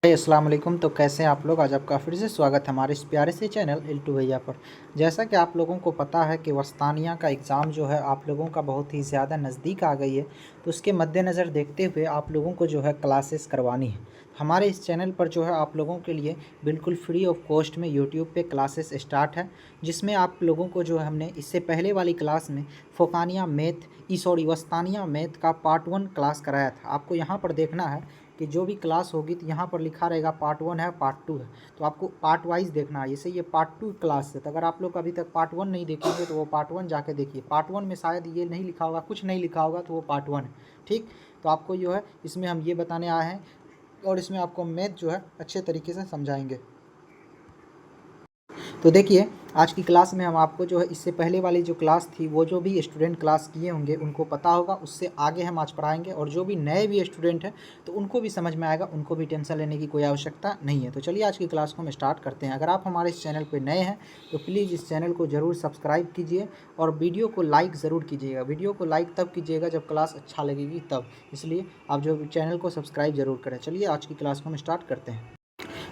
अस्सलाम वालेकुम। तो कैसे हैं आप लोग। आज आपका फिर से स्वागत है हमारे इस प्यारे से चैनल एल2 भैया पर। जैसा कि आप लोगों को पता है कि वस्तानिया का एग्ज़ाम जो है आप लोगों का बहुत ही ज़्यादा नज़दीक आ गई है, तो उसके मद्देनज़र देखते हुए आप लोगों को जो है क्लासेस करवानी है। हमारे इस चैनल पर जो है आप लोगों के लिए बिल्कुल फ्री ऑफ कॉस्ट में यूट्यूब पे क्लासेस स्टार्ट है, जिसमें आप लोगों को जो है हमने इससे पहले वाली क्लास में वस्तानिया मैथ का पार्ट 1 क्लास कराया था। आपको यहाँ पर देखना है कि जो भी क्लास होगी तो यहाँ पर लिखा रहेगा पार्ट 1 है, पार्ट 2 है, तो आपको पार्ट वाइज देखना है। जैसे ये पार्ट 2 क्लास है, तो अगर आप लोग अभी तक पार्ट 1 नहीं देखेंगे तो वो पार्ट 1 जाके देखिए। पार्ट 1 में शायद ये नहीं लिखा होगा, कुछ नहीं लिखा होगा, तो वो पार्ट 1 है। ठीक, तो आपको जो है इसमें हम ये बताने आए हैं और इसमें आपको मैथ जो है अच्छे तरीके से समझाएंगे। तो देखिए, आज की क्लास में हम आपको जो है इससे पहले वाली जो क्लास थी वो जो भी स्टूडेंट क्लास किए होंगे उनको पता होगा, उससे आगे हम आज पढ़ाएंगे। और जो भी नए भी स्टूडेंट हैं तो उनको भी समझ में आएगा, उनको भी टेंशन लेने की कोई आवश्यकता नहीं है। तो चलिए आज की क्लास को हम स्टार्ट करते हैं। अगर आप हमारे इस चैनल पर नए हैं तो प्लीज़ इस चैनल को ज़रूर सब्सक्राइब कीजिए और वीडियो को लाइक ज़रूर कीजिएगा। वीडियो को लाइक तब कीजिएगा जब क्लास अच्छा लगेगी तब, इसलिए आप जो चैनल को सब्सक्राइब ज़रूर करें। चलिए आज की क्लास को हम स्टार्ट करते हैं।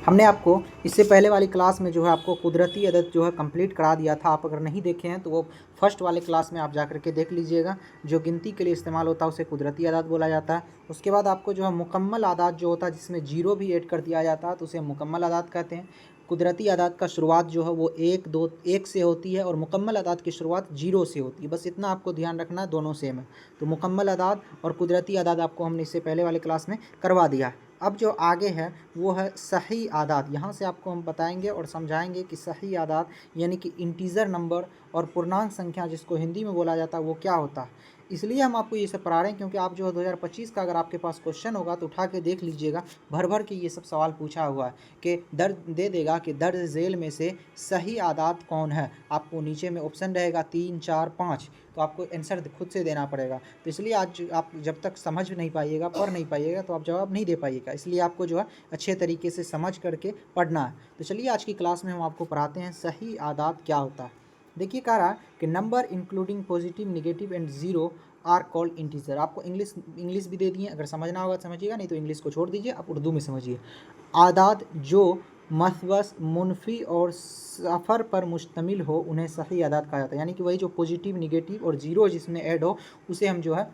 हमने आपको इससे पहले वाली क्लास में जो है आपको कुदरती अदद जो है कंप्लीट करा दिया था। आप अगर नहीं देखे हैं तो वो फर्स्ट वाले क्लास में आप जा कर के देख लीजिएगा। जो गिनती के लिए इस्तेमाल होता है उसे कुदरती अदद बोला जाता है। उसके बाद आपको जो है मुकम्मल आदाद जो होता है जिसमें जीरो भी ऐड कर दिया जाता है तो उसे मुकम्मल आदाद कहते हैं। कुदरती आदाद का शुरुआत जो है वो एक से होती है और मुकम्मल आदाद की शुरुआत जीरो से होती है। बस इतना आपको ध्यान रखना है, दोनों सेम है। तो मुकम्मल आदाद और कुदरती आदाद आपको हमने इससे पहले वाले क्लास में करवा दिया है। अब जो आगे है वो है सही आदाद। यहाँ से आपको हम बताएंगे और समझाएंगे कि सही आदाद यानी कि इंटीज़र नंबर और पूर्णांक संख्या जिसको हिंदी में बोला जाता है वो क्या होता है। इसलिए हम आपको ये सब पढ़ा रहे हैं क्योंकि आप जो है 2025 का अगर आपके पास क्वेश्चन होगा तो उठा के देख लीजिएगा। भर भर के ये सब सवाल पूछा हुआ है कि दर्ज दे देगा कि दर्ज झेल में से सही आदाद कौन है। आपको नीचे में ऑप्शन रहेगा 3, 4, 5, तो आपको आंसर खुद से देना पड़ेगा। तो इसलिए आज आप जब तक समझ नहीं पाइएगा, पढ़ नहीं पाइएगा, तो आप जवाब नहीं दे पाइएगा। इसलिए आपको जो है अच्छे तरीके से समझ करके पढ़ना है। तो चलिए आज की क्लास में हम आपको पढ़ाते हैं सही आदाद क्या होता है। देखिए कह रहा है कि number including positive, negative and zero are called integer. आपको इंग्लिश भी दे दिए, अगर समझना होगा समझिएगा, नहीं तो इंग्लिश को छोड़ दीजिए, आप उर्दू में समझिए। आदाद जो मसबस, मुनफी और सफ़र पर मुश्तमिल हो उन्हें सही आदाद कहा जाता है। यानी कि वही जो पॉजिटिव, निगेटिव और जीरो जिसमें ऐड हो उसे हम जो है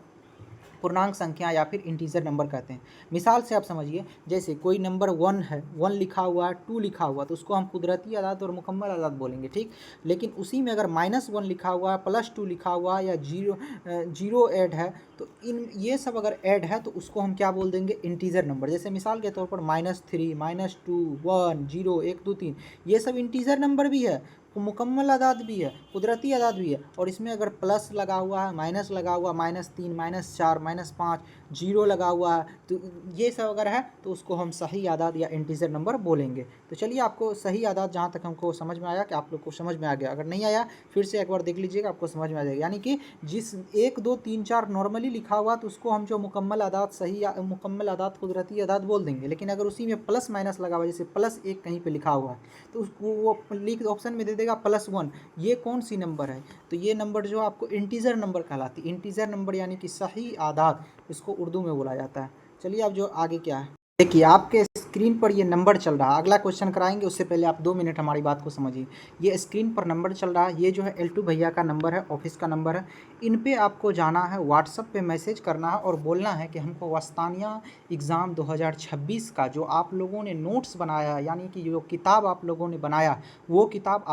पूर्णांक संख्या या फिर इंटीजर नंबर कहते हैं। मिसाल से आप समझिए, जैसे कोई नंबर 1 है, 1 लिखा हुआ है, 2 लिखा हुआ है, तो उसको हम कुदरती आदाद और मुकम्मल आदाद बोलेंगे। ठीक, लेकिन उसी में अगर -1 लिखा हुआ है, +2 लिखा हुआ है या जीरो ऐड है, तो इन ये सब अगर ऐड है तो उसको हम क्या बोल देंगे, इंटीजर नंबर। जैसे मिसाल के तौर पर -3, -2, 1, 0, 1, 2, 3, ये सब इंटीजर नंबर भी है, मुकम्मल आदाद भी है, कुदरती आदाद भी है। और इसमें अगर प्लस लगा हुआ है, माइनस लगा हुआ, -3, -4, -5, जीरो लगा हुआ है, तो ये सब अगर है तो उसको हम सही आदाद या इंटीजर नंबर बोलेंगे। तो चलिए आपको सही आदाद जहाँ तक हमको समझ में आया कि आप लोग को समझ में आ गया। अगर नहीं आया फिर से एक बार देख लीजिएगा, आपको समझ में आ जाएगा। यानी कि जिस 1, 2, 3, 4 नॉर्मली लिखा हुआ तो उसको हम जो मुकम्मल आदाद मुकम्मल आदाद कुदरती आदाद बोल देंगे। लेकिन अगर उसी में प्लस माइनस लगा हुआ, जैसे +1 कहीं पर लिखा हुआ है, तो उसको वो लिख ऑप्शन में दे देगा +1। ये कौन सी नंबर है, तो ये नंबर जो आपको इंटीजर नंबर कहलाती है। इंटीजर नंबर यानी कि सही आदाद, इसको उर्दू में बोला जाता है। चलिए अब जो आगे क्या है, देखिए आपके स्क्रीन पर ये नंबर चल रहा है। अगला क्वेश्चन कराएंगे उससे पहले आप 2 मिनट हमारी बात को समझिए। ये स्क्रीन पर नंबर चल रहा है, ये जो है L2 भैया का नंबर है, ऑफिस का नंबर है। इन पे आपको जाना है, व्हाट्सअप पे मैसेज करना है और बोलना है कि हमको वस्तानिया एग्ज़ाम 2026 का जो आप लोगों ने नोट्स बनाया है, यानी कि जो किताब आप लोगों ने बनाया वो किताब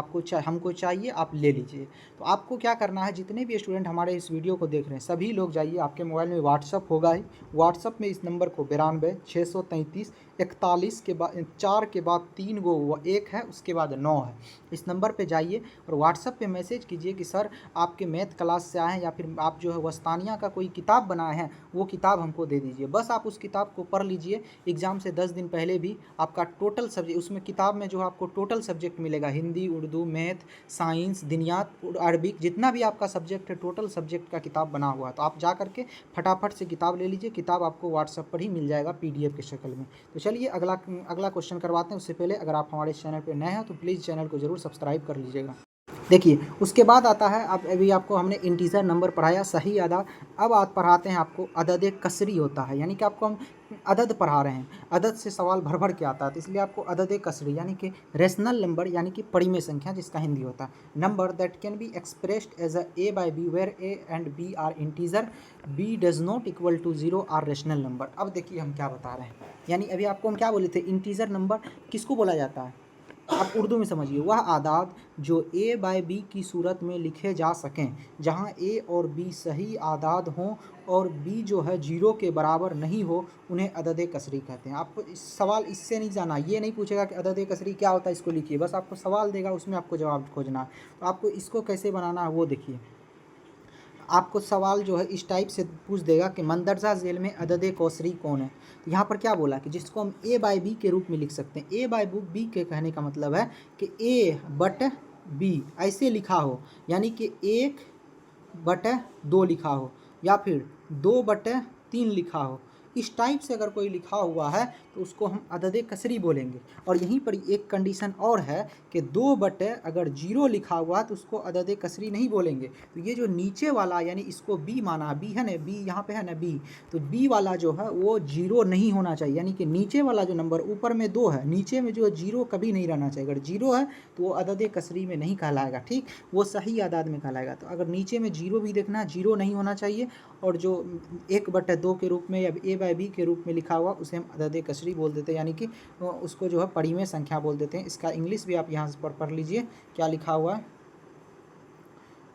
हमको चाहिए, आप ले लीजिए। तो आपको क्या करना है, जितने भी स्टूडेंट हमारे इस वीडियो को देख रहे हैं सभी लोग जाइए, आपके मोबाइल में व्हाट्सअप होगा ही, व्हाट्सअप में इस नंबर को 92 633 41 के बाद 4 के बाद 3 गो 1 है, उसके बाद 9 है। इस नंबर पे जाइए और व्हाट्सअप पे मैसेज कीजिए कि सर आपके मैथ क्लास से आए हैं या फिर आप जो है वस्तानिया का कोई किताब बनाए हैं, वो किताब हमको दे दीजिए। बस आप उस किताब को पढ़ लीजिए। एग्ज़ाम से 10 दिन पहले भी आपका टोटल सब्जेक्ट, उसमें किताब में जो आपको टोटल सब्जेक्ट मिलेगा, हिंदी, उर्दू, मैथ, साइंस, दिनियात, अरबिक, जितना भी आपका सब्जेक्ट है टोटल सब्जेक्ट का किताब बना हुआ है। तो आप जा करके फटाफट से किताब ले लीजिए। किताब आपको व्हाट्सअप पर ही मिल जाएगा PDF की शक्ल में। तो चलिए अगला क्वेश्चन करवाते हैं। उससे पहले अगर आप हमारे चैनल पर नए हैं तो प्लीज़ चैनल को ज़रूर सब्सक्राइब कर लीजिएगा। देखिए उसके बाद आता है, अब अभी आपको हमने इंटीजर नंबर पढ़ाया, सही आदाद। अब आप पढ़ाते हैं आपको अदद कसरी होता है, यानी कि आपको हम अदद पढ़ा रहे हैं, अदद से सवाल भर भर के आता है, तो इसलिए आपको अदद कसरी यानी कि रेशनल नंबर यानी कि परिमेय संख्या जिसका हिंदी होता है, number that can be expressed as a by b where a and b are integer, b does not equal to 0 are rational number. अब देखिए हम क्या बता रहे हैं, यानी अभी आपको हम क्या बोले थे, इंटीजर नंबर किसको बोला जाता है, आप उर्दू में समझिए, वह आदाद जो a बाय b की सूरत में लिखे जा सकें, जहां a और b सही आदाद हों और b जो है 0 के बराबर नहीं हो, उन्हें अदद कसरी कहते हैं। आपको इस सवाल इससे नहीं जाना, ये नहीं पूछेगा कि अदद कसरी क्या होता है, इसको लिखिए, बस आपको सवाल देगा, उसमें आपको जवाब खोजना है। तो आपको इसको कैसे बनाना है वो देखिए, आपको सवाल जो है इस टाइप से पूछ देगा कि मंदरजा झेल में अदद कौसरी कौन है। तो यहाँ पर क्या बोला कि जिसको हम a बाई बी के रूप में लिख सकते हैं, a बाई बी के कहने का मतलब है कि a बट b ऐसे लिखा हो, यानी कि 1/2 लिखा हो या फिर 2/3 लिखा हो, इस टाइप से अगर कोई लिखा हुआ है तो उसको हम अदद कसरी बोलेंगे। और यहीं पर एक कंडीशन और है कि 2/ अगर 0 लिखा हुआ तो उसको अदद कसरी नहीं बोलेंगे। तो ये जो नीचे वाला यानी इसको b माना, b है ना, b यहाँ पे है ना b, तो b वाला जो है वो 0 नहीं होना चाहिए, यानी कि नीचे वाला जो नंबर ऊपर में 2 है, नीचे में जो 0 कभी नहीं रहना चाहिए। अगर 0 है तो वो अदद कसरी में नहीं कहलाएगा, ठीक, वो सही आदाद में कहलाएगा। तो अगर नीचे में 0 भी देखना है, 0 नहीं होना चाहिए, और जो 1/2 के रूप में या a बाई b के रूप में लिखा हुआ उसे हम अदद कसरी बोल देते हैं, यानी कि उसको जो है परिमेय संख्या बोल देते हैं। इसका इंग्लिश भी आप यहाँ पर पढ़ लीजिए, क्या लिखा हुआ है,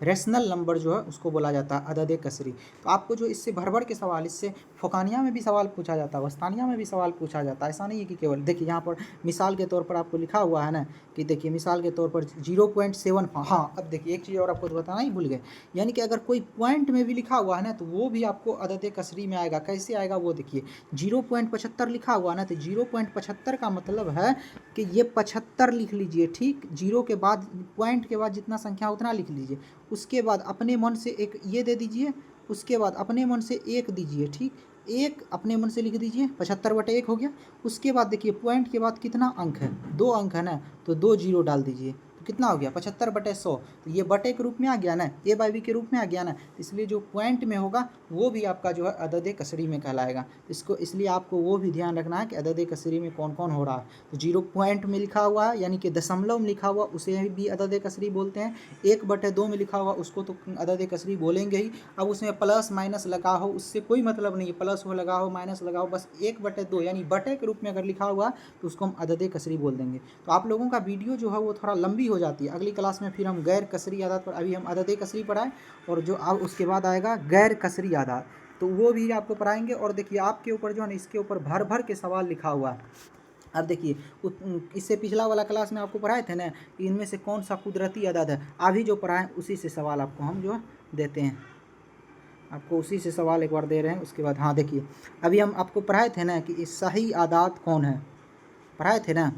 रेशनल नंबर जो है उसको बोला जाता है अदद कसरी। तो आपको जो इससे भर भर के सवाल, इससे फोकानिया में भी सवाल पूछा जाता है, वस्तानिया में भी सवाल पूछा जाता है, ऐसा नहीं है कि केवल, देखिए यहाँ पर मिसाल के तौर पर आपको लिखा हुआ है ना कि देखिए मिसाल के तौर पर 0.7, हाँ अब देखिए एक चीज़ और आपको तो बताना ही भूल गए, यानी कि अगर कोई पॉइंट में भी लिखा हुआ है ना तो वो भी आपको अदद कसरी में आएगा। कैसे आएगा वो देखिए, 0.75 लिखा हुआ ना तो 0.75 का मतलब है कि ये 75 लिख लीजिए, ठीक, 0 के बाद पॉइंट के बाद जितना संख्या उतना लिख लीजिए, उसके बाद अपने मन से एक ये दे दीजिए, उसके बाद अपने मन से एक दीजिए, ठीक, एक अपने मन से लिख दीजिए, 75/1 हो गया। उसके बाद देखिए पॉइंट के बाद कितना अंक है, 2 अंक है ना, तो 2 0 डाल दीजिए, तो कितना हो गया 75/100। तो ये बटे के रूप में आ गया ना, a बाई बी के रूप में आ गया ना, इसलिए जो पॉइंट में होगा वो भी आपका जो है अदद कसरी में कहलाएगा। इसको इसलिए आपको वो भी ध्यान रखना है कि अदद कसरी में कौन कौन हो रहा है। तो 0 पॉइंट में लिखा हुआ है यानी कि दशमलव में लिखा हुआ उसे भी अदद कसरी बोलते हैं, 1/2 में लिखा हुआ उसको तो अदद कसरी बोलेंगे ही। अब उसमें प्लस माइनस लगा हो उससे कोई मतलब नहीं है, प्लस हो लगाओ माइनस लगाओ, बस 1/2 यानी बटे के रूप में अगर लिखा हुआ तो उसको हम अदद कसरी बोल देंगे। तो आप लोगों का वीडियो जो है वो थोड़ा लंबी हो जाती है, अगली क्लास में फिर हम गैर कसरी आदाद पर, अभी हम अदद कसरी पढ़ाएं और जो अब उसके बाद आएगा गैर कसरी आदाद, तो वो भी आपको पढ़ाएंगे। और देखिए आपके ऊपर जो है ना इसके ऊपर भर भर के सवाल लिखा हुआ है। अब देखिए इससे पिछला वाला क्लास में आपको पढ़ाए थे ना कि इनमें से कौन सा कुदरती अदद है, अभी जो पढ़ाएं उसी से सवाल आपको हम जो देते हैं, आपको उसी से सवाल एक बार दे रहे हैं। उसके बाद हाँ देखिए अभी हम आपको पढ़ाए थे ना कि सही आदाद कौन है, पढ़ाए थे ना,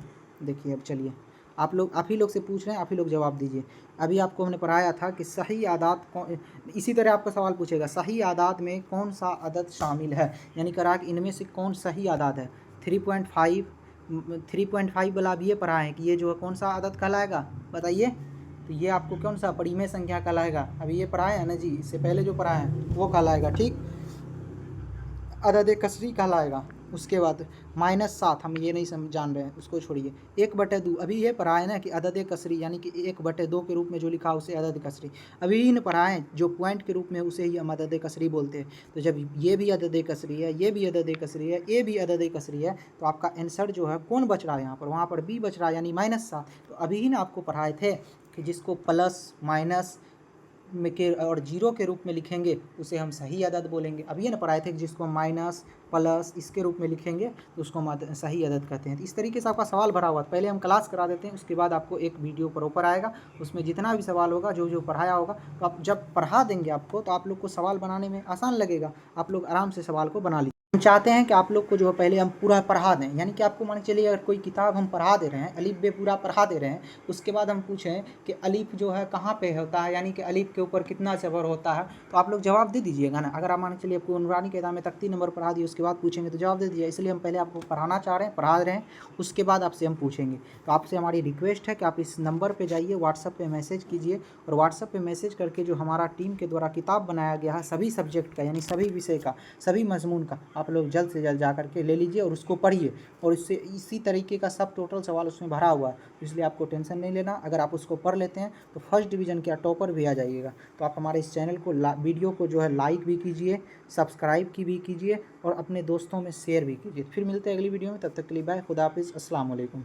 देखिए अब चलिए आप ही लोग से पूछ रहे हैं, आप ही लोग जवाब दीजिए। अभी आपको हमने पढ़ाया था कि सही आदाद कौन, इसी तरह आपका सवाल पूछेगा सही आदाद में कौन सा अदद शामिल है, यानी करा कि इनमें से कौन सही आदाद है। 3.5 वाला अब ये पढ़ा है कि ये जो है कौन सा आदत कहलाएगा बताइए, तो ये आपको कौन सा परिमेय संख्या कहलाएगा, अभी ये पढ़ाया है ना जी, इससे पहले जो पढ़ा है वो कहलाएगा, ठीक, अदद कसरी कहलाएगा। उसके बाद -7 हम ये नहीं जान रहे हैं, उसको छोड़िए। 1/2 अभी ये पढ़ाए ना कि अदद कसरी यानी कि 1/2 के रूप में जो लिखा उसे अदद कसरी, अभी इन पढ़ाएँ जो पॉइंट के रूप में उसे ही हम अदद कसरी बोलते हैं। तो जब ये भी अदद कसरी है, ये भी अदद कसरी है, ये भी अदद कसरी है, तो आपका आंसर जो है कौन बच रहा है यहाँ पर, वहाँ पर बी बच रहा है, यानी -7। तो अभी ही ना आपको पढ़ाए थे कि जिसको प्लस माइनस में के और 0 के रूप में लिखेंगे उसे हम सही अदद बोलेंगे। अब ये ना पढ़ाए थे कि जिसको माइनस प्लस इसके रूप में लिखेंगे तो उसको हम सही अदद कहते हैं। तो इस तरीके से आपका सवाल भरा हुआ, पहले हम क्लास करा देते हैं, उसके बाद आपको एक वीडियो प्रॉपर आएगा, उसमें जितना भी सवाल होगा जो जो पढ़ाया होगा, तो आप जब पढ़ा देंगे आपको तो आप लोग को सवाल बनाने में आसान लगेगा, आप लोग आराम से सवाल को बना लीजिए। हम चाहते हैं कि आप लोग को जो है पहले हम पूरा पढ़ा दें, यानी कि आपको मान के चलिए अगर कोई किताब हम पढ़ा दे रहे हैं, अलिफ बे पूरा पढ़ा दे रहे हैं, उसके बाद हम पूछें कि अलिफ जो है कहाँ पे होता है, यानी कि अलिफ के ऊपर कितना ज़बर होता है, तो आप लोग जवाब दे दीजिएगा ना। अगर आप मान के चलिए आपको नूरानी के में तक 3 नंबर पढ़ा दिए, उसके बाद पूछेंगे तो जवाब दे दीजिए। इसलिए हम पहले आपको पढ़ाना चाह रहे हैं, पढ़ा रहे हैं, उसके बाद आपसे हम पूछेंगे। तो आपसे हमारी रिक्वेस्ट है कि आप इस नंबर पर जाइए, व्हाट्सअप पर मैसेज कीजिए, और व्हाट्सअप पर मैसेज करके जो हमारा टीम के द्वारा किताब बनाया गया है सभी सब्जेक्ट का, यानी सभी विषय का, सभी मजमून का, आप लोग जल्द से जल्द जा करके ले लीजिए और उसको पढ़िए। और इससे इसी तरीके का सब टोटल सवाल उसमें भरा हुआ है, इसलिए आपको टेंशन नहीं लेना। अगर आप उसको पढ़ लेते हैं तो फर्स्ट डिवीज़न का टॉपर भी आ जाइएगा। तो आप हमारे इस चैनल को वीडियो को जो है लाइक भी कीजिए, सब्सक्राइब की भी कीजिए, और अपने दोस्तों में शेयर भी कीजिए। फिर मिलते हैं अगली वीडियो में, तब तक के लिए बाय, खुदा हाफिज़, अस्सलाम वालेकुम।